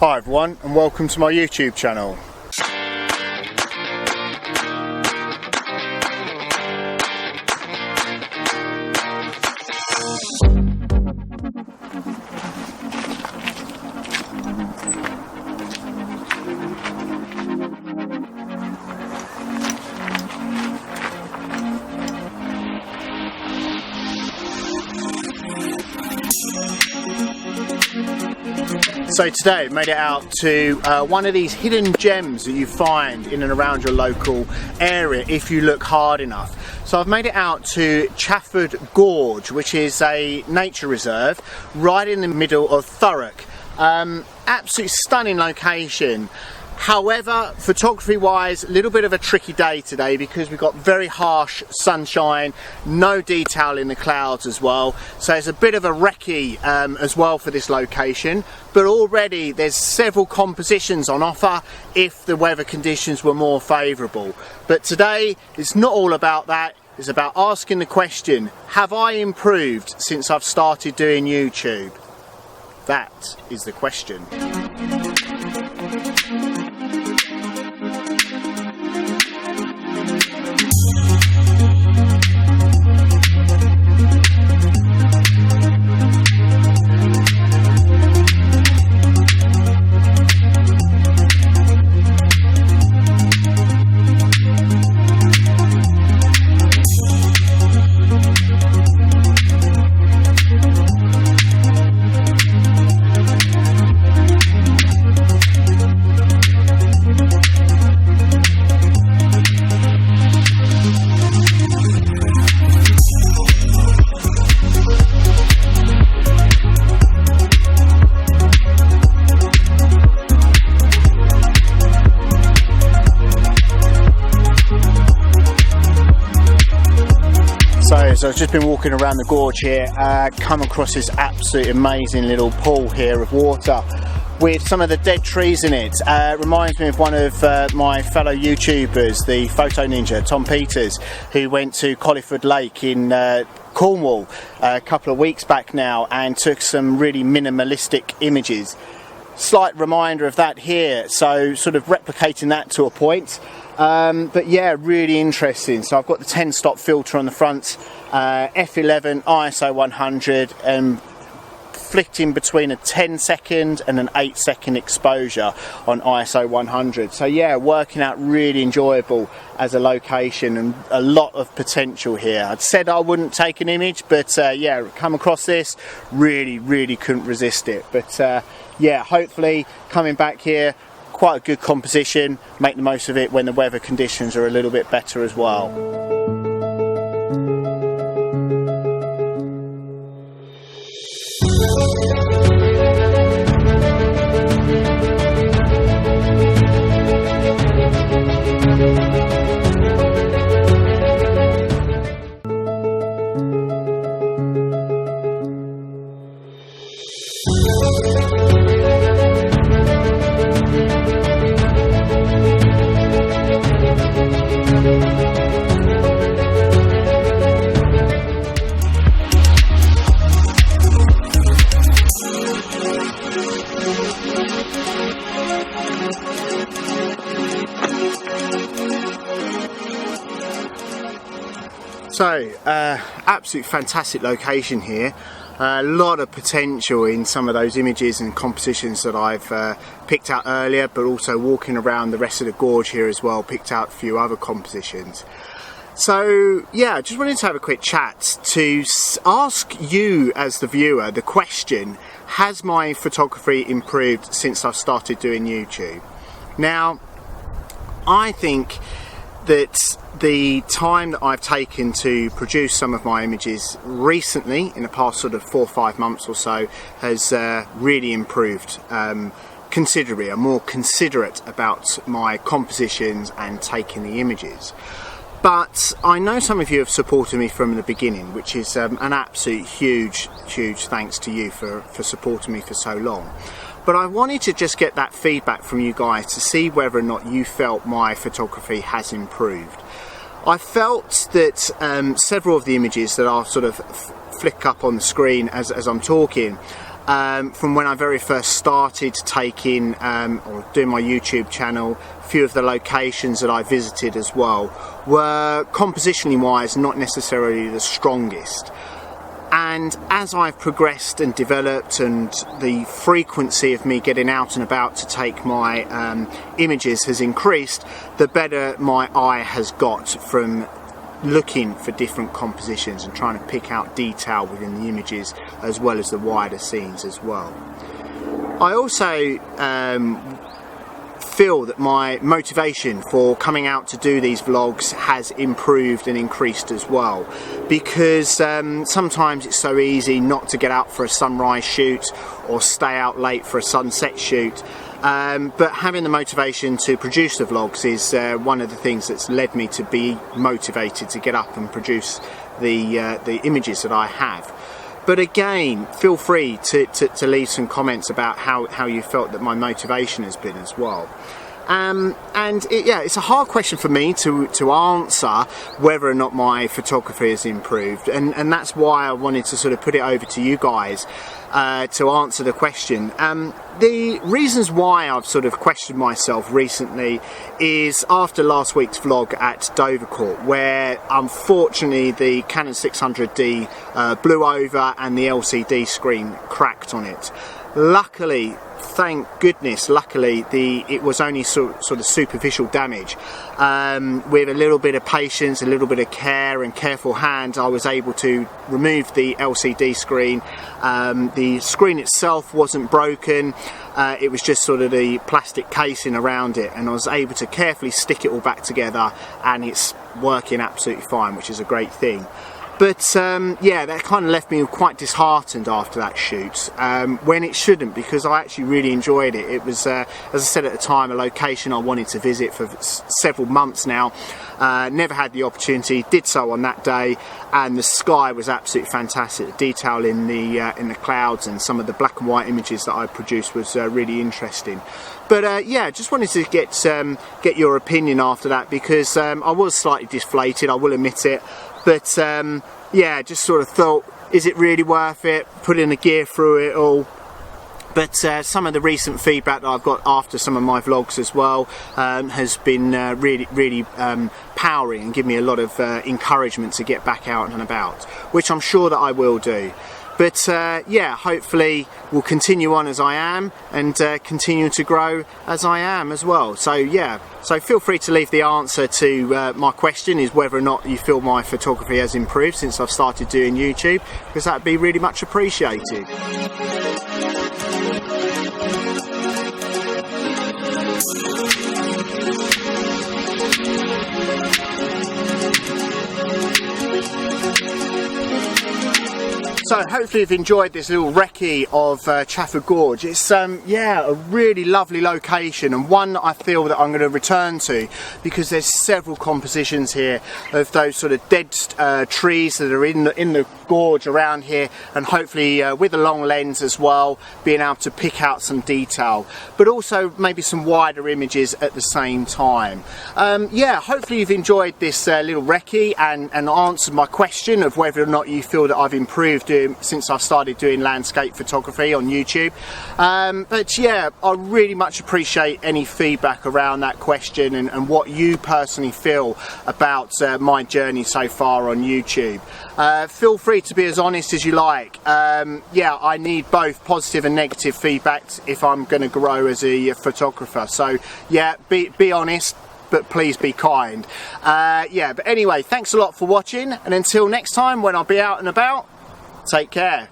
Hi everyone, and welcome to my YouTube channel. So today I made it out to one of these hidden gems that you find in and around your local area if you look hard enough. So I've made it out to Chafford Gorge, which is a nature reserve right in the middle of Thurrock. Absolutely stunning location. However, photography wise, a little bit of a tricky day today because we've got very harsh sunshine, no detail in the clouds as well. So it's a bit of a recce as well for this location. But already there's several compositions on offer if the weather conditions were more favourable. But today it's not all about that. It's about asking the question, have I improved since I've started doing YouTube? That is the question. So I've just been walking around the gorge here, come across this absolutely amazing little pool here of water with some of the dead trees in it. Reminds me of one of my fellow YouTubers, the photo ninja, Tom Peters, who went to Colliford Lake in Cornwall a couple of weeks back now and took some really minimalistic images. Slight reminder of that here, so sort of replicating that to a point. But yeah, really interesting. So I've got the 10-stop filter on the front, f11 ISO 100, and flicking between a 10-second and an 8-second exposure on ISO 100. So yeah, working out really enjoyable as a location and a lot of potential here. I'd said I wouldn't take an image, but yeah, come across this, really couldn't resist it. But yeah, hopefully coming back here, quite a good composition, make the most of it when the weather conditions are a little bit better as well. So, absolute fantastic location here. A lot of potential in some of those images and compositions that I've picked out earlier, but also walking around the rest of the gorge here as well, picked out a few other compositions. So yeah, just wanted to have a quick chat to ask you as the viewer the question, has my photography improved since I've started doing YouTube? Now, I think that the time that I've taken to produce some of my images recently, in the past sort of 4 or 5 months or so, has really improved considerably. I'm more considerate about my compositions and taking the images. But I know some of you have supported me from the beginning, which is an absolute huge thanks to you for supporting me for so long. But I wanted to just get that feedback from you guys to see whether or not you felt my photography has improved. I felt that several of the images that I'll sort of flick up on the screen as I'm talking from when I very first started taking or doing my YouTube channel. A few of the locations that I visited as well were compositionally wise not necessarily the strongest. And as I've progressed and developed, and the frequency of me getting out and about to take my images has increased, the better my eye has got from looking for different compositions and trying to pick out detail within the images as well as the wider scenes as well. I also feel that my motivation for coming out to do these vlogs has improved and increased as well, because sometimes it's so easy not to get out for a sunrise shoot or stay out late for a sunset shoot, but having the motivation to produce the vlogs is one of the things that's led me to be motivated to get up and produce the images that I have. But again, feel free to leave some comments about how you felt that my motivation has been as well. It's a hard question for me to answer whether or not my photography has improved, and that's why I wanted to sort of put it over to you guys to answer the question. The reasons why I've sort of questioned myself recently is after last week's vlog at Dovercourt, where unfortunately the Canon 600D blew over and the LCD screen cracked on it. Luckily, thank goodness, it was only sort of superficial damage. With a little bit of patience, a little bit of care and careful hand, I was able to remove the LCD screen. The screen itself wasn't broken, it was just sort of the plastic casing around it, and I was able to carefully stick it all back together, and it's working absolutely fine, which is a great thing. But yeah, that kind of left me quite disheartened after that shoot, when it shouldn't, because I actually really enjoyed it. It was, as I said at the time, a location I wanted to visit for several months now. Never had the opportunity, did so on that day, and the sky was absolutely fantastic. The detail in the clouds and some of the black and white images that I produced was really interesting. But yeah, just wanted to get your opinion after that, because I was slightly deflated, I will admit it. But yeah, just sort of thought, is it really worth it, putting the gear through it all? But some of the recent feedback that I've got after some of my vlogs as well has been really powering and given me a lot of encouragement to get back out and about, which I'm sure that I will do. But yeah, hopefully we'll continue on as I am, and continue to grow as I am as well. So yeah, so feel free to leave the answer to my question, is whether or not you feel my photography has improved since I've started doing YouTube, because that would be really much appreciated. So hopefully you've enjoyed this little recce of Trafford Gorge. It's yeah, a really lovely location, and one that I feel that I'm going to return to, because there's several compositions here of those sort of dead trees that are in the gorge around here, and hopefully with a long lens as well, being able to pick out some detail, but also maybe some wider images at the same time. Yeah, hopefully you've enjoyed this little recce and answered my question of whether or not you feel that I've improved since I've started doing landscape photography on YouTube. But yeah, I really much appreciate any feedback around that question, and what you personally feel about my journey so far on YouTube. Feel free to be as honest as you like. Yeah, I need both positive and negative feedback if I'm going to grow as a photographer. So yeah, be honest, but please be kind. Yeah, but anyway, thanks a lot for watching, and until next time when I'll be out and about, take care.